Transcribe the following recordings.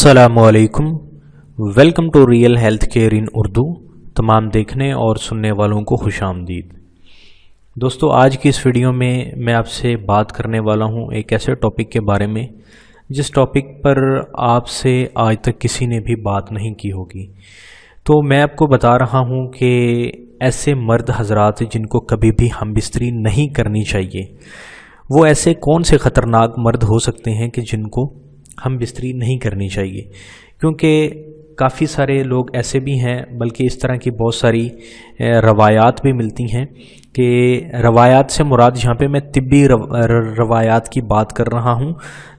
अस्सलामुअलैकुम। Welcome to real health care in Urdu. तमाम देखने और सुनने वालों को खुश आमदीद। दोस्तों, आज की इस वीडियो में मैं आपसे बात करने वाला हूं एक ऐसे टॉपिक के बारे में जिस टॉपिक पर आपसे आज तक किसी ने भी बात नहीं की होगी। तो मैं आपको बता रहा हूं कि ऐसे मर्द हजरात जिनको कभी भी हमबिस्तरी नहीं करनी चाहिए, वो ऐसे कौन से ख़तरनाक मर्द हो सकते हैं कि जिनको हम बिस्तरी नहीं करनी चाहिए। क्योंकि काफ़ी सारे लोग ऐसे भी हैं, बल्कि इस तरह की बहुत सारी रवायात भी मिलती हैं कि रवायात से मुराद यहाँ पे मैं तिब्बी रवायात की बात कर रहा हूँ,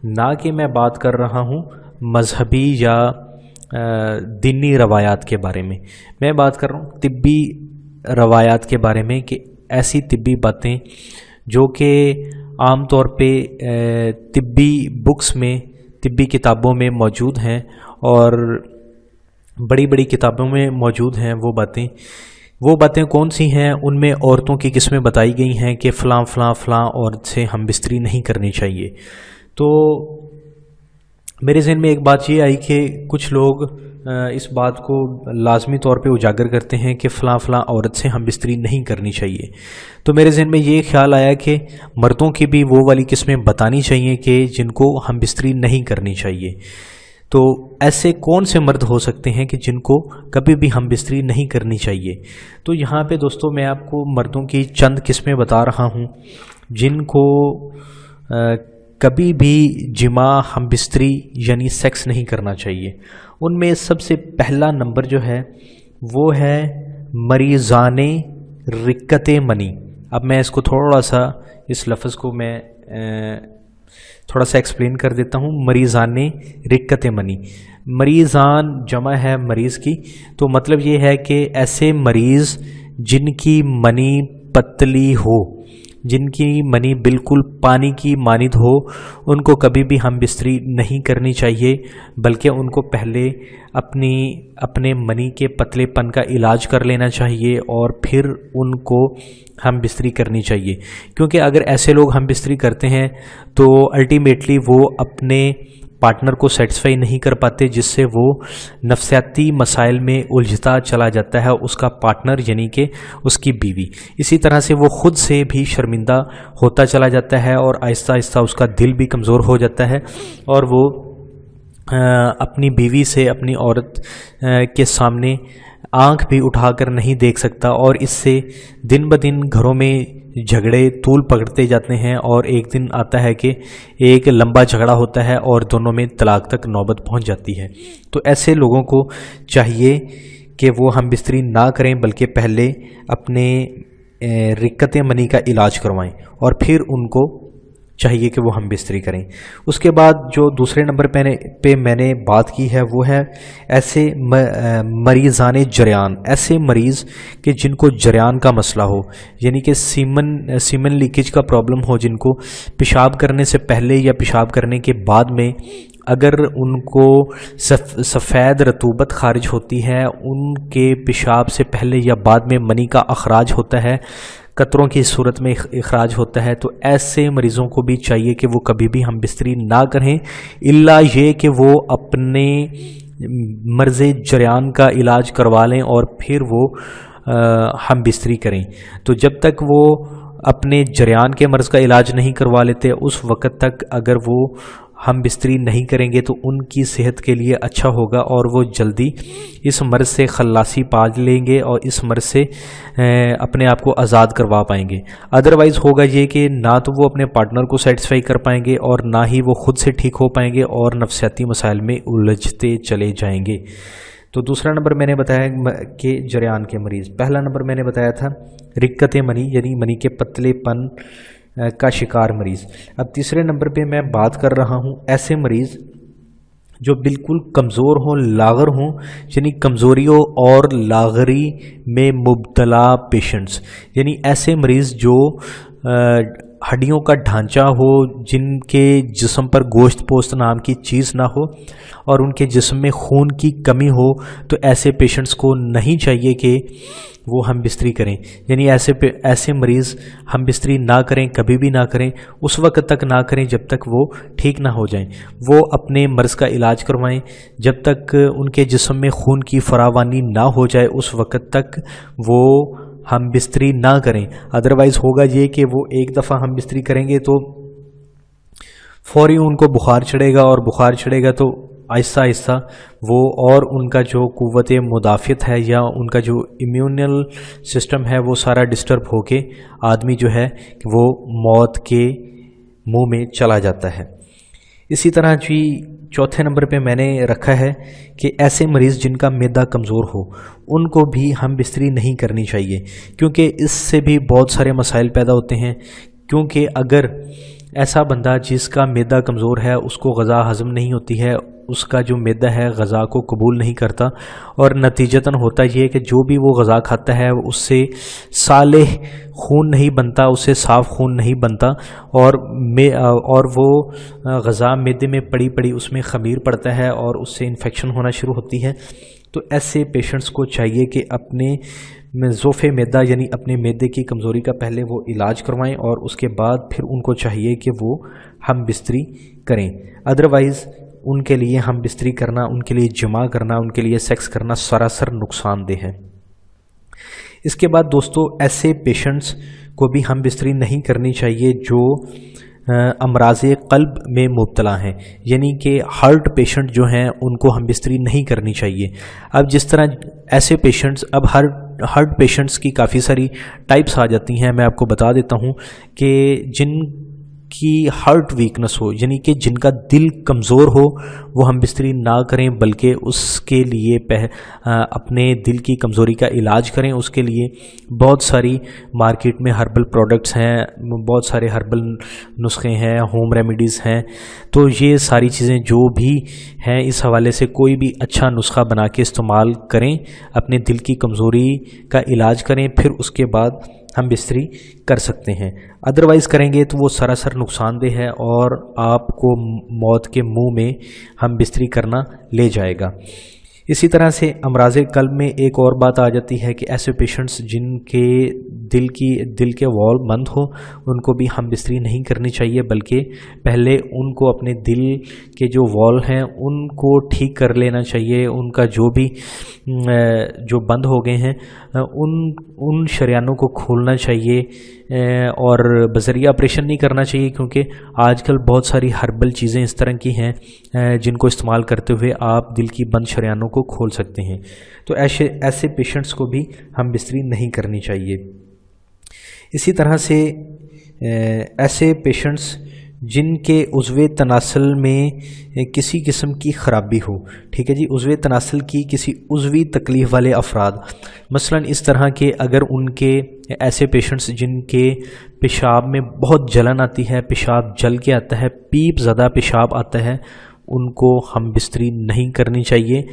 ना कि मैं बात कर रहा हूँ मजहबी या दीनी रवायात के बारे में। मैं बात कर रहा हूँ तिब्बी रवायात के बारे में कि ऐसी तिब्बी बातें जो कि आम तौर पे तिब्बी बुक्स में, तिब्बी किताबों में मौजूद हैं और बड़ी बड़ी किताबों में मौजूद हैं। वो बातें कौन सी हैं? उनमें औरतों की किस्में बताई गई हैं कि फ़लाँ फ़लाँ फ़लाँ औरत से हम बिस्तरी नहीं करनी चाहिए। तो मेरे ज़हन में एक बात ये आई कि कुछ लोग इस बात को लाजमी तौर पे उजागर करते हैं कि फ़लाँ फ़लाँ औरत से हम बिस्तरी नहीं करनी चाहिए। तो मेरे ज़हन में ये ख्याल आया कि मर्दों की भी वो वाली किस्में बतानी चाहिए कि जिनको हम बिस्तरी नहीं करनी चाहिए। तो ऐसे कौन से मर्द हो सकते हैं कि जिनको कभी भी हम बिस्तरी नहीं करनी चाहिए? तो यहाँ पे दोस्तों मैं आपको मर्दों की चंद किस्में बता रहा हूँ जिनको कभी भी जिमा हम बिस्तरी यानी सेक्स नहीं करना चाहिए। उनमें सबसे पहला नंबर जो है वो है मरीज़ाने रिक्कत मनी। अब मैं इसको थोड़ा सा, इस लफ्ज़ को मैं थोड़ा सा एक्सप्लेन कर देता हूँ। मरीज़ाने रिक्कत मनी, मरीज़ान जमा है मरीज़ की, तो मतलब ये है कि ऐसे मरीज़ जिनकी मनी पतली हो, जिनकी मनी बिल्कुल पानी की मानिद हो, उनको कभी भी हम बिस्तरी नहीं करनी चाहिए, बल्कि उनको पहले अपने मनी के पतलेपन का इलाज कर लेना चाहिए और फिर उनको हम बिस्तरी करनी चाहिए। क्योंकि अगर ऐसे लोग हम बिस्तरी करते हैं तो अल्टीमेटली वो अपने पार्टनर को सेटिस्फाई नहीं कर पाते, जिससे वो नफसियाती मसाइल में उलझता चला जाता है उसका पार्टनर यानी कि उसकी बीवी। इसी तरह से वो ख़ुद से भी शर्मिंदा होता चला जाता है और आहिस्ता आहिस्ता उसका दिल भी कमज़ोर हो जाता है और वो अपनी बीवी से, अपनी औरत के सामने आंख भी उठाकर नहीं देख सकता और इससे दिन ब दिन घरों में झगड़े तूल पकड़ते जाते हैं और एक दिन आता है कि एक लंबा झगड़ा होता है और दोनों में तलाक तक नौबत पहुंच जाती है। तो ऐसे लोगों को चाहिए कि वो हम बिस्तरी ना करें, बल्कि पहले अपने रिक्कत मनी का इलाज करवाएं और फिर उनको चाहिए कि वो हम बिस्तरी करें। उसके बाद जो दूसरे नंबर पे मैंने बात की है वो है ऐसे मरीज़ाने जरियान, ऐसे मरीज़ कि जिनको जरियान का मसला हो, यानी कि सीमन लीकेज का प्रॉब्लम हो, जिनको पेशाब करने से पहले या पेशाब करने के बाद में अगर उनको सफ़ेद रतूबत खारिज होती है, उनके पेशाब से पहले या बाद में मनी का अखराज होता है, कतरों की सूरत में इखराज होता है, तो ऐसे मरीज़ों को भी चाहिए कि वो कभी भी हम बिस्तरी ना करें, इल्ला ये कि वो अपने मर्ज़ जरियान का इलाज करवा लें और फिर वो हम बिस्तरी करें। तो जब तक वो अपने जरियान के मर्ज़ का इलाज नहीं करवा लेते, उस वक़्त तक अगर वो हम बिस्तरी नहीं करेंगे तो उनकी सेहत के लिए अच्छा होगा और वो जल्दी इस मर्ज़ से खल्लासी पा लेंगे और इस मर्ज़ से अपने आप को आज़ाद करवा पाएंगे। अदरवाइज़ होगा ये कि ना तो वो अपने पार्टनर को सेटिस्फाई कर पाएंगे और ना ही वो ख़ुद से ठीक हो पाएंगे और नफसियाती मसाइल में उलझते चले जाएंगे। तो दूसरा नंबर मैंने बताया कि जरियान के मरीज़। पहला नंबर मैंने बताया था रिक्कत मनी यानी मनी के पतलेपन का शिकार मरीज़। अब तीसरे नंबर पे मैं बात कर रहा हूँ ऐसे मरीज़ जो बिल्कुल कमज़ोर हों, लागर हों, यानी कमज़ोरियों और लागरी में मुब्तला पेशेंट्स, यानी ऐसे मरीज़ जो हड्डियों का ढांचा हो, जिनके जिस्म पर गोश्त पोस्त नाम की चीज़ ना हो और उनके जिस्म में खून की कमी हो, तो ऐसे पेशेंट्स को नहीं चाहिए कि वो हम बिस्तरी करें। यानी ऐसे मरीज़ हम बिस्तरी ना करें, कभी भी ना करें, उस वक्त तक ना करें जब तक वो ठीक ना हो जाएं। वो अपने मर्ज़ का इलाज करवाएं, जब तक उनके जिस्म में खून की फरावानी ना हो जाए उस वक्त तक वो हम बिस्तरी ना करें। अदरवाइज़ होगा ये कि वो एक दफ़ा हम बिस्तरी करेंगे तो फ़ौरी उनको बुखार चढ़ेगा, और बुखार चढ़ेगा तो आहिस्ता आहिस्ता वो और उनका जो क़ुव्वत मुदाफ़ियत है या उनका जो इम्यूनल सिस्टम है वो सारा डिस्टर्ब होके आदमी जो है वो मौत के मुंह में चला जाता है। इसी तरह जी चौथे नंबर पे मैंने रखा है कि ऐसे मरीज़ जिनका मैदा कमज़ोर हो उनको भी हम बिस्तरी नहीं करनी चाहिए, क्योंकि इससे भी बहुत सारे मसाइल पैदा होते हैं। क्योंकि अगर ऐसा बंदा जिसका मैदा कमज़ोर है, उसको ग़ज़ा हज़म नहीं होती है, उसका जो मैदा है ग़ज़ा को कबूल नहीं करता, और नतीजतन होता ये कि जो भी वो ग़ज़ा खाता है उससे सालेह खून नहीं बनता, उससे साफ़ खून नहीं बनता, और वो ग़ज़ा मैदे में पड़ी पड़ी उसमें ख़मीर पड़ता है और उससे इन्फेक्शन होना शुरू होती है। तो ऐसे पेशेंट्स को चाहिए कि अपने ज़ोफ़े मैदा यानी अपने मैदे की कमज़ोरी का पहले वो इलाज करवाएं और उसके बाद फिर उनको चाहिए कि वो हम बिस्तरी करें। अदरवाइज़ उनके लिए हम बिस्तरी करना, उनके लिए जमा करना, उनके लिए सेक्स करना सरासर नुकसानदेह है। इसके बाद दोस्तों ऐसे पेशेंट्स को भी हम बिस्तरी नहीं करनी चाहिए जो अमराज़े क़ल्ब में मुब्तला हैं, यानी कि हार्ट पेशेंट जो हैं उनको हम बिस्तरी नहीं करनी चाहिए। अब जिस तरह ऐसे पेशेंट्स, अब हार्ट पेशेंट्स की काफ़ी सारी टाइप्स आ जाती हैं। मैं आपको बता देता हूँ कि जिनकी हार्ट वीकनेस हो, यानी कि जिनका दिल कमज़ोर हो, वो हम बिस्तरी ना करें, बल्कि उसके लिए अपने दिल की कमज़ोरी का इलाज करें। उसके लिए बहुत सारी मार्केट में हर्बल प्रोडक्ट्स हैं, बहुत सारे हर्बल नुस्खे हैं, होम रेमेडीज़ हैं। तो ये सारी चीज़ें जो भी हैं, इस हवाले से कोई भी अच्छा नुस्खा बना के इस्तेमाल करें, अपने दिल की कमज़ोरी का इलाज करें, फिर उसके बाद हम बिस्तरी कर सकते हैं। अदरवाइज़ करेंगे तो वो सरासर नुकसानदेह है और आपको मौत के मुंह में हम बिस्तरी करना ले जाएगा। इसी तरह से अमराज़े क़ल्ब में एक और बात आ जाती है कि ऐसे पेशेंट्स जिनके दिल के वॉल बंद हो, उनको भी हम बिस्तरी नहीं करनी चाहिए, बल्कि पहले उनको अपने दिल के जो वॉल हैं उनको ठीक कर लेना चाहिए। उनका जो बंद हो गए हैं उन शरियानों को खोलना चाहिए और बज़रिया ऑपरेशन नहीं करना चाहिए, क्योंकि आजकल बहुत सारी हर्बल चीज़ें इस तरह की हैं जिनको इस्तेमाल करते हुए आप दिल की बंद शरियानों को खोल सकते हैं। तो ऐसे पेशेंट्स को भी हम बिस्तरी नहीं करनी चाहिए। इसी तरह से ऐसे पेशेंट्स जिनके उज़्वे तनासल में किसी किस्म की ख़राबी हो, ठीक है जी, उज़्वे तनासल की किसी उज़वी तकलीफ़ वाले अफराद, मसलन इस तरह के अगर उनके ऐसे पेशेंट्स जिनके पेशाब में बहुत जलन आती है, पेशाब जल के आता है, पीप ज़्यादा पेशाब आता है, उनको हम बिस्तरी नहीं करनी चाहिए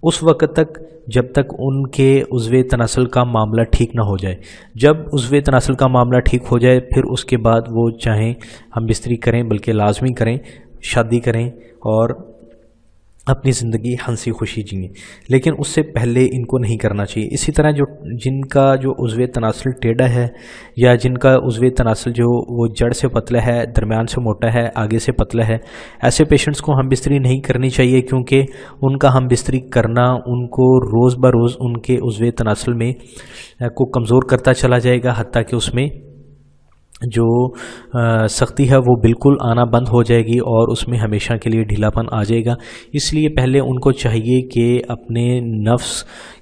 उस वक़्त तक जब तक उनके उज़्वे तनासल का मामला ठीक ना हो जाए। जब उज़्वे तनासल का मामला ठीक हो जाए फिर उसके बाद वो चाहें हम बिस्तरी करें, बल्कि लाजमी करें, शादी करें और अपनी ज़िंदगी हंसी खुशी जिएं, लेकिन उससे पहले इनको नहीं करना चाहिए। इसी तरह जिनका जो उज़्वे तनासल टेढ़ा है या जिनका उज़्वे तनासल जो वो जड़ से पतला है, दरमियान से मोटा है, आगे से पतला है, ऐसे पेशेंट्स को हम बिस्तरी नहीं करनी चाहिए, क्योंकि उनका हम बिस्तरी करना उनको रोज़ ब रोज़ उनके उज़्वे तनासल में को कमज़ोर करता चला जाएगा, हत्ता कि उसमें जो सख्ती है वो बिल्कुल आना बंद हो जाएगी और उसमें हमेशा के लिए ढीलापन आ जाएगा। इसलिए पहले उनको चाहिए कि अपने नफ्स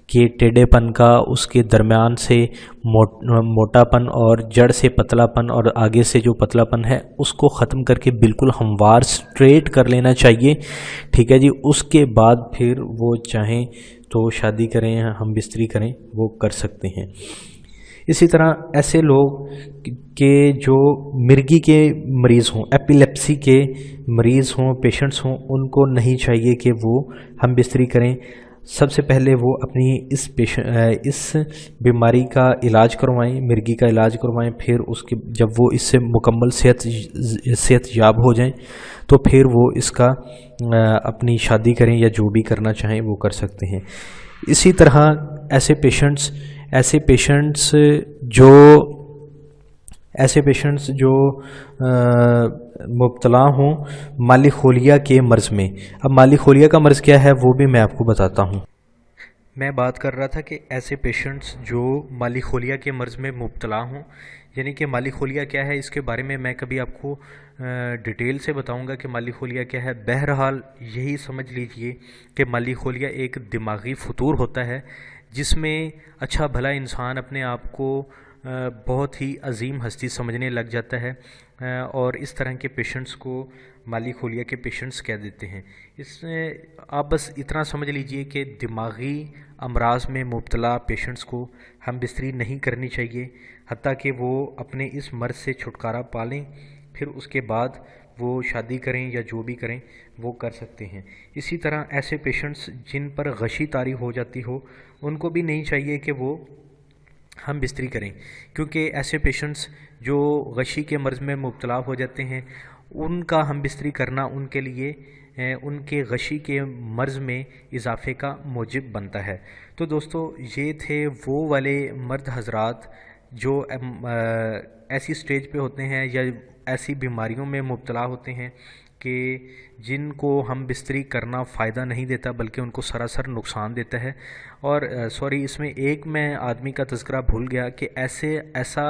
के टेढ़ेपन का, उसके दरमियान से मोटापन और जड़ से पतलापन और आगे से जो पतलापन है उसको ख़त्म करके बिल्कुल हमवार स्ट्रेट कर लेना चाहिए, ठीक है जी। उसके बाद फिर वो चाहें तो शादी करें, हम बिस्तरी करें, वो कर सकते हैं। इसी तरह ऐसे लोग के जो मिर्गी के मरीज़ हों, एपिलेप्सी के मरीज़ हों, पेशेंट्स हों, उनको नहीं चाहिए कि वो हम बिस्तरी करें। سب سے پہلے وہ اپنی اس بیماری کا علاج کروائیں، مرگی کا علاج کروائیں، پھر اس کی جب وہ اس سے مکمل صحت یاب ہو جائیں تو پھر وہ اس کا اپنی شادی کریں یا جو بھی کرنا چاہیں وہ کر سکتے ہیں۔ اسی طرح ایسے پیشنٹس جو مبتلا ہوں مالی خولیہ کے مرض میں۔ اب مالی خولیہ کا مرض کیا ہے وہ بھی میں آپ کو بتاتا ہوں۔ میں بات کر رہا تھا کہ ایسے پیشنٹس جو مالی خولیہ کے مرض میں مبتلا ہوں، یعنی کہ مالی خولیہ کیا ہے اس کے بارے میں کبھی آپ کو ڈیٹیل سے بتاؤں گا کہ مالی خولیہ کیا ہے۔ بہرحال یہی سمجھ لیجئے کہ مالی خولیہ ایک دماغی فطور ہوتا ہے جس میں اچھا بھلا انسان اپنے آپ کو بہت ہی عظیم ہستی سمجھنے لگ جاتا ہے، اور اس طرح کے پیشنٹس کو مالی خولیہ کے پیشنٹس کہہ دیتے ہیں۔ اس میں آپ بس اتنا سمجھ لیجئے کہ دماغی امراض میں مبتلا پیشنٹس کو ہم بستری نہیں کرنی چاہیے حتیٰ کہ وہ اپنے اس مرض سے چھٹکارا پا لیں، پھر اس کے بعد وہ شادی کریں یا جو بھی کریں وہ کر سکتے ہیں۔ اسی طرح ایسے پیشنٹس جن پر غشی طاری ہو جاتی ہو ان کو بھی نہیں چاہیے کہ وہ ہم بستری کریں، کیونکہ ایسے پیشنٹس جو غشی کے مرض میں مبتلا ہو جاتے ہیں ان کا ہم بستری کرنا ان کے لیے ان کے غشی کے مرض میں اضافے کا موجب بنتا ہے۔ تو دوستو یہ تھے وہ والے مرد حضرات جو ایسی سٹیج پہ ہوتے ہیں یا ایسی بیماریوں میں مبتلا ہوتے ہیں کہ جن کو ہم بستری کرنا فائدہ نہیں دیتا بلکہ ان کو سراسر نقصان دیتا ہے۔ اور اس میں ایک میں آدمی کا تذکرہ بھول گیا کہ ایسا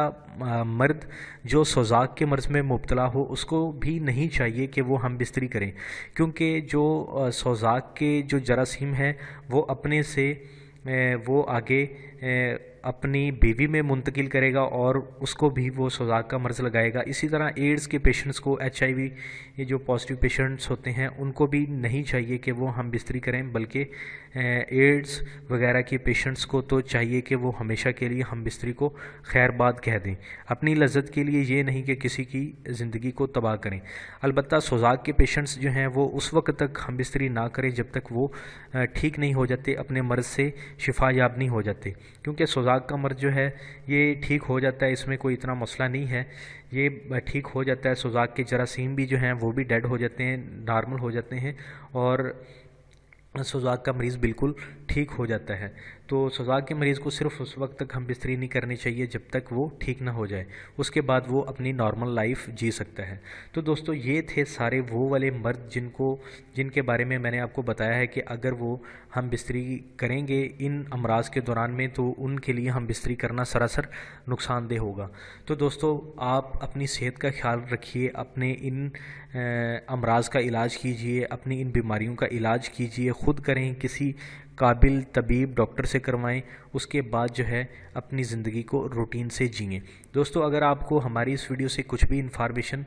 مرد جو سوزاک کے مرض میں مبتلا ہو اس کو بھی نہیں چاہیے کہ وہ ہم بستری کریں، کیونکہ جو سوزاک کے جو جراثیم ہیں وہ اپنے سے وہ آگے اپنی بیوی میں منتقل کرے گا اور اس کو بھی وہ سوزاک کا مرض لگائے گا۔ اسی طرح ایڈز کے پیشنٹس کو HIV یہ جو پازیٹیو پیشنٹس ہوتے ہیں ان کو بھی نہیں چاہیے کہ وہ ہم بستری کریں، بلکہ ایڈز وغیرہ کے پیشنٹس کو تو چاہیے کہ وہ ہمیشہ کے لیے ہم بستری کو خیر باد کہہ دیں، اپنی لذت کے لیے یہ نہیں کہ کسی کی زندگی کو تباہ کریں۔ البتہ سوزاک کے پیشنٹس جو ہیں وہ اس وقت تک ہم بستری نہ کریں جب تک وہ ٹھیک نہیں ہو جاتے، اپنے مرض سے شفا یاب نہیں ہو جاتے، کیونکہ سوزاک کا مرض جو ہے یہ ٹھیک ہو جاتا ہے، اس میں کوئی اتنا مسئلہ نہیں ہے، یہ ٹھیک ہو جاتا ہے۔ سوزاک کے جراثیم بھی جو ہیں وہ بھی ڈیڈ ہو جاتے ہیں، نارمل ہو جاتے ہیں، اور سوزاک کا مریض بالکل ٹھیک ہو جاتا ہے۔ تو سوزاک کے مریض کو صرف اس وقت تک ہم بستری نہیں کرنی چاہیے جب تک وہ ٹھیک نہ ہو جائے، اس کے بعد وہ اپنی نارمل لائف جی سکتا ہے۔ تو دوستو یہ تھے سارے وہ والے مرد جن کے بارے میں نے آپ کو بتایا ہے کہ اگر وہ ہم بستری کریں گے ان امراض کے دوران میں تو ان کے لیے ہم بستری کرنا سراسر نقصان دہ ہوگا۔ تو دوستو آپ اپنی صحت کا خیال رکھیے، اپنے ان امراض کا علاج کیجیے، اپنی ان بیماریوں کا علاج کیجیے، خود کریں، کسی قابل طبیب ڈاکٹر سے کروائیں، اس کے بعد جو ہے اپنی زندگی کو روٹین سے جئیں۔ دوستو اگر آپ کو ہماری اس ویڈیو سے کچھ بھی انفارمیشن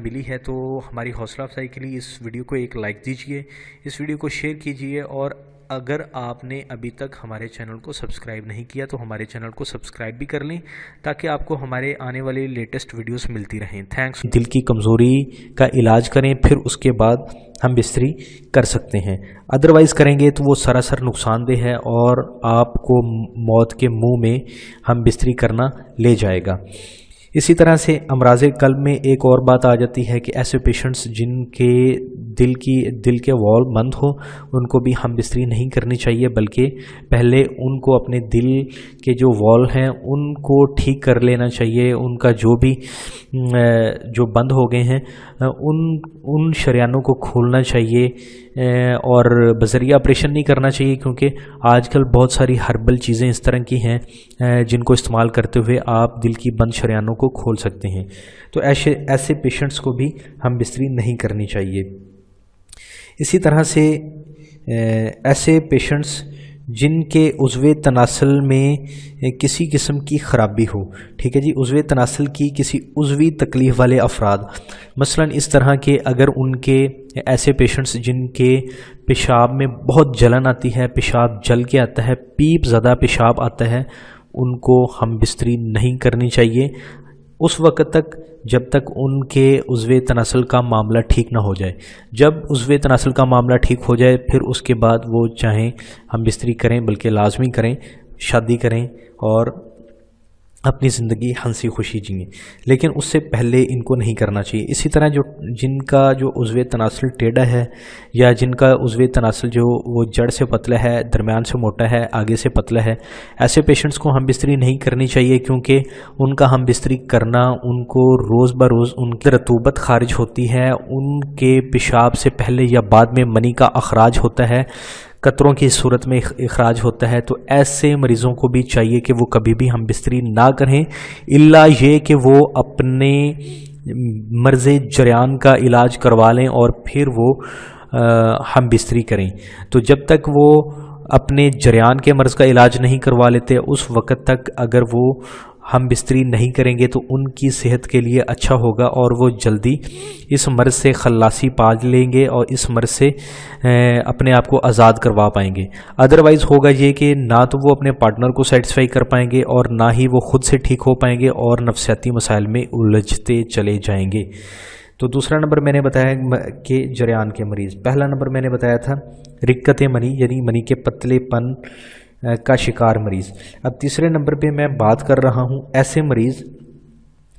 ملی ہے تو ہماری حوصلہ افزائی کے لیے اس ویڈیو کو ایک لائک دیجئے، اس ویڈیو کو شیئر کیجئے، اور اگر آپ نے ابھی تک ہمارے چینل کو سبسکرائب نہیں کیا تو ہمارے چینل کو سبسکرائب بھی کر لیں تاکہ آپ کو ہمارے آنے والے لیٹسٹ ویڈیوز ملتی رہیں۔ تھینکس۔ دل کی کمزوری کا علاج کریں، پھر اس کے بعد ہم بستری کر سکتے ہیں، ادروائز کریں گے تو وہ سراسر نقصان دہ ہے اور آپ کو موت کے منہ میں ہم بستری کرنا لے جائے گا۔ اسی طرح سے امراض قلب میں ایک اور بات آ جاتی ہے کہ ایسے پیشنٹس جن کے دل کے وال بند ہو ان کو بھی ہم بستری نہیں کرنی چاہیے، بلکہ پہلے ان کو اپنے دل کے جو وال ہیں ان کو ٹھیک کر لینا چاہیے، ان کا جو بند ہو گئے ہیں ان شریانوں کو کھولنا چاہیے، اور بذریعہ آپریشن نہیں کرنا چاہیے، کیونکہ آج کل بہت ساری ہربل چیزیں اس طرح کی ہیں جن کو استعمال کرتے ہوئے آپ دل کی بند شریانوں کو کھول سکتے ہیں۔ تو ایسے پیشنٹس کو بھی ہم بستری نہیں کرنی چاہیے۔ اسی طرح سے ایسے پیشنٹس جن کے عضو تناسل میں کسی قسم کی خرابی ہو، ٹھیک ہے جی، عضو تناسل کی کسی عضوی تکلیف والے افراد، مثلا اس طرح کے اگر ان کے ایسے پیشنٹس جن کے پیشاب میں بہت جلن آتی ہے، پیشاب جل کے آتا ہے، پیپ زدہ پیشاب آتا ہے، ان کو ہم بستری نہیں کرنی چاہیے۔ उस वक्त तक जब तक उनके उज़्वे तनासल का मामला ठीक ना हो जाए। जब उज़्वे तनासल का मामला ठीक हो जाए फिर उसके बाद वो चाहें हम बिस्तरी करें, बल्कि लाजमी करें, शादी करें और अपनी ज़िंदगी हंसी खुशी जिएं, लेकिन उससे पहले इनको नहीं करना चाहिए। इसी तरह जिनका जो उज़्वे तनासल टेढ़ा है या जिनका उज़्वे तनासल जो वो जड़ से पतला है, दरमियान से मोटा है, आगे से पतला है, ऐसे पेशेंट्स को हम बिस्तरी नहीं करनी चाहिए, क्योंकि उनका हम बिस्तरी करना उनको रोज़ ब रोज़ उनकी रतूबत खारिज होती है, उनके पेशाब से पहले या बाद में मनी का अखराज होता है, कतरों की सूरत में इखराज होता है। तो ऐसे मरीज़ों को भी चाहिए कि वो कभी भी हम बिस्तरी ना करें, इल्ला ये कि वो अपने मर्ज़ जरियान का इलाज करवा लें और फिर वो हम बिस्तरी करें। तो जब तक वो अपने जरियान के मर्ज़ का इलाज नहीं करवा लेते उस वक़्त तक अगर वो हम बिस्तरी नहीं करेंगे तो उनकी सेहत के लिए अच्छा होगा और वो जल्दी इस मर्ज़ से खल्लासी पा लेंगे और इस मर्ज़ से अपने आप को आज़ाद करवा पाएंगे। अदरवाइज़ होगा ये कि ना तो वो अपने पार्टनर को सेटिस्फाई कर पाएंगे और ना ही वो ख़ुद से ठीक हो पाएंगे और नफसियाती मसाइल में उलझते चले जाएंगे। तो दूसरा नंबर मैंने बताया कि जरियान के मरीज़। पहला नंबर मैंने बताया था रिक्कत मनी, यानी मनी के पतलेपन का शिकार मरीज़। अब तीसरे नंबर पे मैं बात कर रहा हूँ ऐसे मरीज़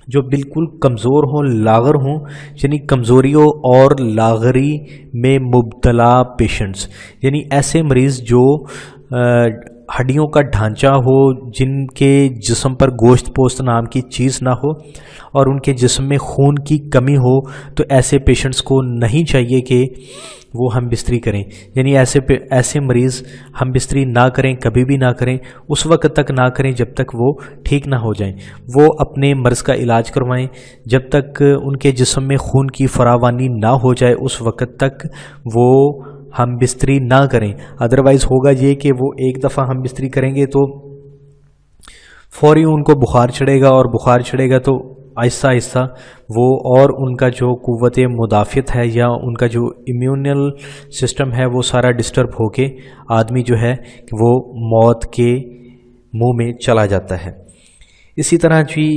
जो बिल्कुल कमज़ोर हों, लागर हों, यानी कमज़ोरियों और लागरी में मुब्तला पेशेंट्स, यानी ऐसे मरीज़ जो हड्डियों का ढांचा हो, जिनके जिस्म पर गोश्त पोस्त नाम की चीज़ ना हो और उनके जिस्म में खून की कमी हो। तो ऐसे पेशेंट्स को नहीं चाहिए कि वो हम बिस्तरी करें, यानी ऐसे मरीज़ हम बिस्तरी ना करें, कभी भी ना करें, उस वक्त तक ना करें जब तक वो ठीक ना हो जाएं। वो अपने मर्ज़ का इलाज करवाएं, जब तक उनके जिस्म में खून की फरावानी ना हो जाए उस वक्त तक वो हम बिस्तरी ना करें। अदरवाइज़ होगा ये कि वो एक दफ़ा हम बिस्तरी करेंगे तो फ़ौरी उनको बुखार चढ़ेगा और बुखार चढ़ेगा तो आहिस्ता आहिस्ता वो और उनका जो क़ुव्वत मुदाफ़ियत है या उनका जो इम्यूनल सिस्टम है वो सारा डिस्टर्ब होके आदमी जो है वो मौत के मुंह में चला जाता है। इसी तरह जी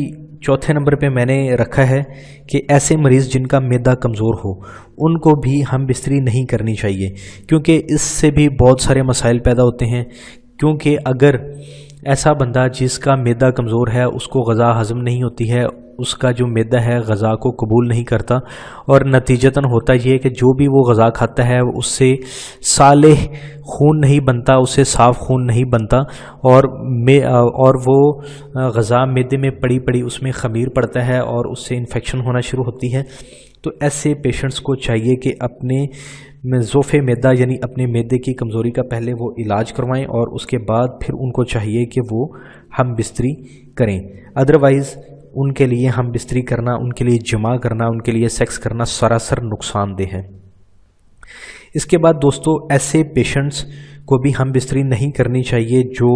चौथे नंबर पे मैंने रखा है कि ऐसे मरीज़ जिनका मैदा कमज़ोर हो उनको भी हम बिस्तरी नहीं करनी चाहिए, क्योंकि इससे भी बहुत सारे मसाइल पैदा होते हैं। क्योंकि अगर ऐसा बंदा जिसका मैदा कमज़ोर है उसको ग़ज़ा हज़म नहीं होती है, उसका जो मैदा है ग़ज़ा को कबूल नहीं करता और नतीजतन होता ये कि जो भी वो ग़ज़ा खाता है उससे सालेह खून नहीं बनता, उससे साफ़ खून नहीं बनता और वो ग़ज़ा मैदे में पड़ी पड़ी उसमें ख़मीर पड़ता है और उससे इन्फेक्शन होना शुरू होती है। तो ऐसे पेशेंट्स को चाहिए कि अपने ज़ोफ़े मैदा यानी अपने मैदे की कमज़ोरी का पहले वो इलाज करवाएं और उसके बाद फिर उनको चाहिए कि वो हम बिस्तरी करें। अदरवाइज़ उनके लिए हम बिस्तरी करना, उनके लिए जमा करना, उनके लिए सेक्स करना सरासर नुकसानदेह है। इसके बाद दोस्तों ऐसे पेशेंट्स को भी हम बिस्तरी नहीं करनी चाहिए जो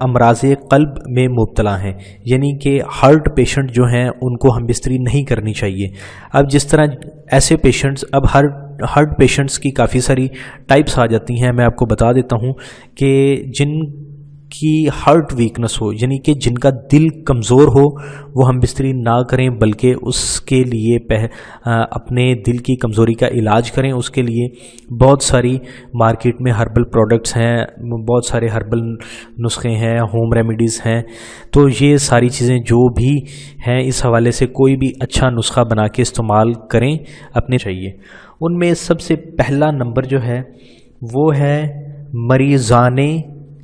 अमराज़े क़ल्ब में मुब्तला हैं, यानी कि हार्ट पेशेंट जो हैं उनको हम बिस्तरी नहीं करनी चाहिए। अब जिस तरह ऐसे पेशेंट्स, अब हार्ट पेशेंट्स की काफ़ी सारी टाइप्स आ जाती हैं। मैं आपको बता देता हूँ कि जिनकी हार्ट वीकनेस हो, यानी कि जिनका दिल कमज़ोर हो, वो हम बिस्तरी ना करें, बल्कि उसके लिए अपने दिल की कमज़ोरी का इलाज करें। उसके लिए बहुत सारी मार्केट में हर्बल प्रोडक्ट्स हैं, बहुत सारे हर्बल नुस्खे हैं, होम रेमेडीज़ हैं। तो ये सारी चीज़ें जो भी हैं इस हवाले से कोई भी अच्छा नुस्खा बना के इस्तेमाल करें अपने चाहिए। उनमें सबसे पहला नंबर जो है वो है मरीज़ाने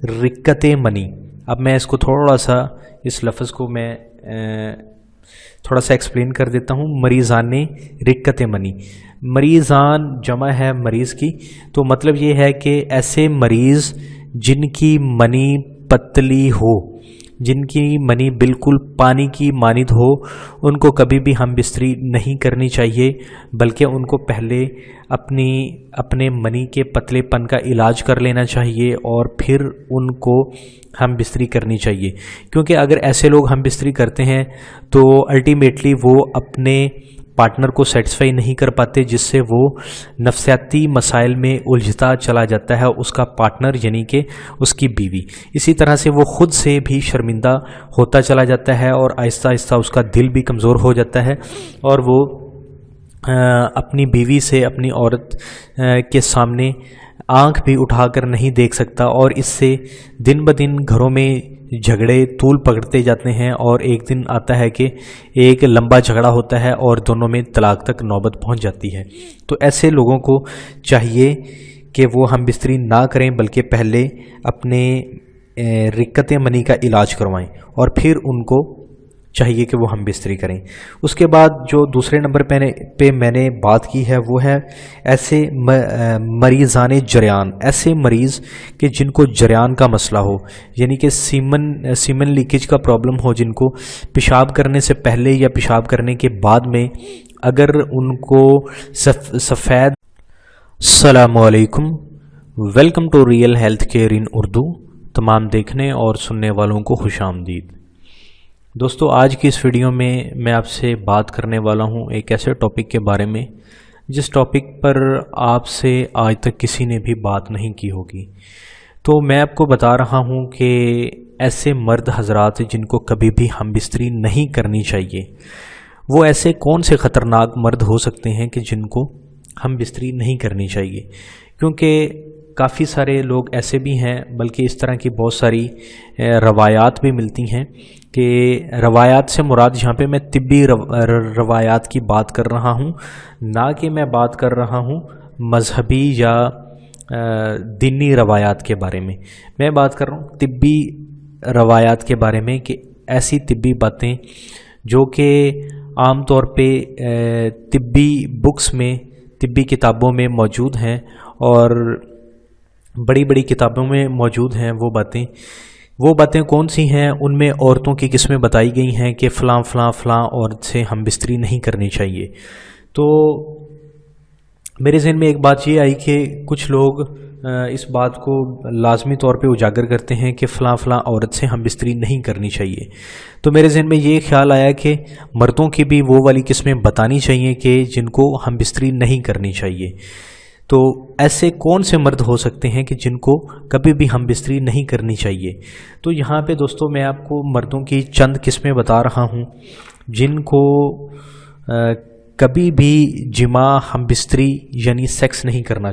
रिक्कत मनी। अब मैं इसको थोड़ा सा, इस लफ्ज़ को मैं थोड़ा सा एक्सप्लेन कर देता हूँ। मरीज़ाने रिक्कत मनी, मरीज़ान जमा है मरीज़ की, तो मतलब ये है कि ऐसे मरीज़ जिनकी मनी पतली हो, जिनकी मनी बिल्कुल पानी की मानिद हो, उनको कभी भी हम बिस्तरी नहीं करनी चाहिए, बल्कि उनको पहले अपने मनी के पतलेपन का इलाज कर लेना चाहिए और फिर उनको हम बिस्तरी करनी चाहिए। क्योंकि अगर ऐसे लोग हम बिस्तरी करते हैं तो अल्टीमेटली वो अपने पार्टनर को सेटिस्फाई नहीं कर पाते, जिससे वो नफसियाती मसाइल में उलझता चला जाता है उसका पार्टनर यानी कि उसकी बीवी। इसी तरह से वो ख़ुद से भी शर्मिंदा होता चला जाता है और आहिस्ता आहिस्ता उसका दिल भी कमज़ोर हो जाता है और वो अपनी बीवी से, अपनी औरत के सामने आंख भी उठाकर नहीं देख सकता और इससे दिन ब दिन घरों में झगड़े तूल पकड़ते जाते हैं और एक दिन आता है कि एक लंबा झगड़ा होता है और दोनों में तलाक तक नौबत पहुंच जाती है। तो ऐसे लोगों को चाहिए कि वो हम बिस्तरी ना करें, बल्कि पहले अपने रिक्कत मनी का इलाज करवाएं और फिर उनको चाहिए कि वो हम बिस्तरी करें। उसके बाद जो दूसरे नंबर पे मैंने बात की है वो है ऐसे मरीज़ाने जरियान, ऐसे मरीज़ कि जिनको जरियान का मसला हो, यानी कि सीमन लीकेज का प्रॉब्लम हो, जिनको पेशाब करने से पहले या पेशाब करने के बाद में अगर उनको सफ़ेद। अस्सलामुअलैकुम, welcome to real health care in Urdu. तमाम देखने और सुनने वालों को खुशामदीद। दोस्तों, आज की इस वीडियो में मैं आपसे बात करने वाला हूं एक ऐसे टॉपिक के बारे में जिस टॉपिक पर आपसे आज तक किसी ने भी बात नहीं की होगी। तो मैं आपको बता रहा हूं कि ऐसे मर्द हजरात जिनको कभी भी हम बिस्तरी नहीं करनी चाहिए, वो ऐसे कौन से ख़तरनाक मर्द हो सकते हैं कि जिनको हम बिस्तरी नहीं करनी चाहिए। क्योंकि काफ़ी सारे लोग ऐसे भी हैं, बल्कि इस तरह की बहुत सारी रवायात भी मिलती हैं कि रवायात से मुराद यहाँ पे मैं तिब्बी रवायात की बात कर रहा हूँ, ना कि मैं बात कर रहा हूँ मजहबी या दीनी रवायात के बारे में। मैं बात कर रहा हूँ तिब्बी रवायात के बारे में कि ऐसी तिब्बी बातें जो कि आम तौर पे तिब्बी बुक्स में, तिब्बी किताबों में मौजूद हैं और बड़ी बड़ी किताबों में मौजूद हैं। वो बातें कौन सी हैं? उनमें औरतों की किस्में बताई गई हैं कि फ़लाँ औरत से हम बिस्तरी नहीं करनी चाहिए। तो मेरे ज़हन में एक बात ये आई कि कुछ लोग इस बात को लाजमी तौर पे उजागर करते हैं कि फ़लाँ औरत से हम बिस्तरी नहीं करनी चाहिए। तो मेरे ज़हन में ये ख्याल आया कि मर्दों की भी वो वाली किस्में बतानी चाहिए कि जिनको हम बिस्तरी नहीं करनी चाहिए। तो ऐसे कौन से मर्द हो सकते हैं कि जिनको कभी भी हम बिस्तरी नहीं करनी चाहिए। तो यहाँ पे दोस्तों मैं आपको मर्दों की चंद किस्में बता रहा हूँ जिनको कभी भी जिमा हम बिस्तरी यानी सेक्स नहीं करना।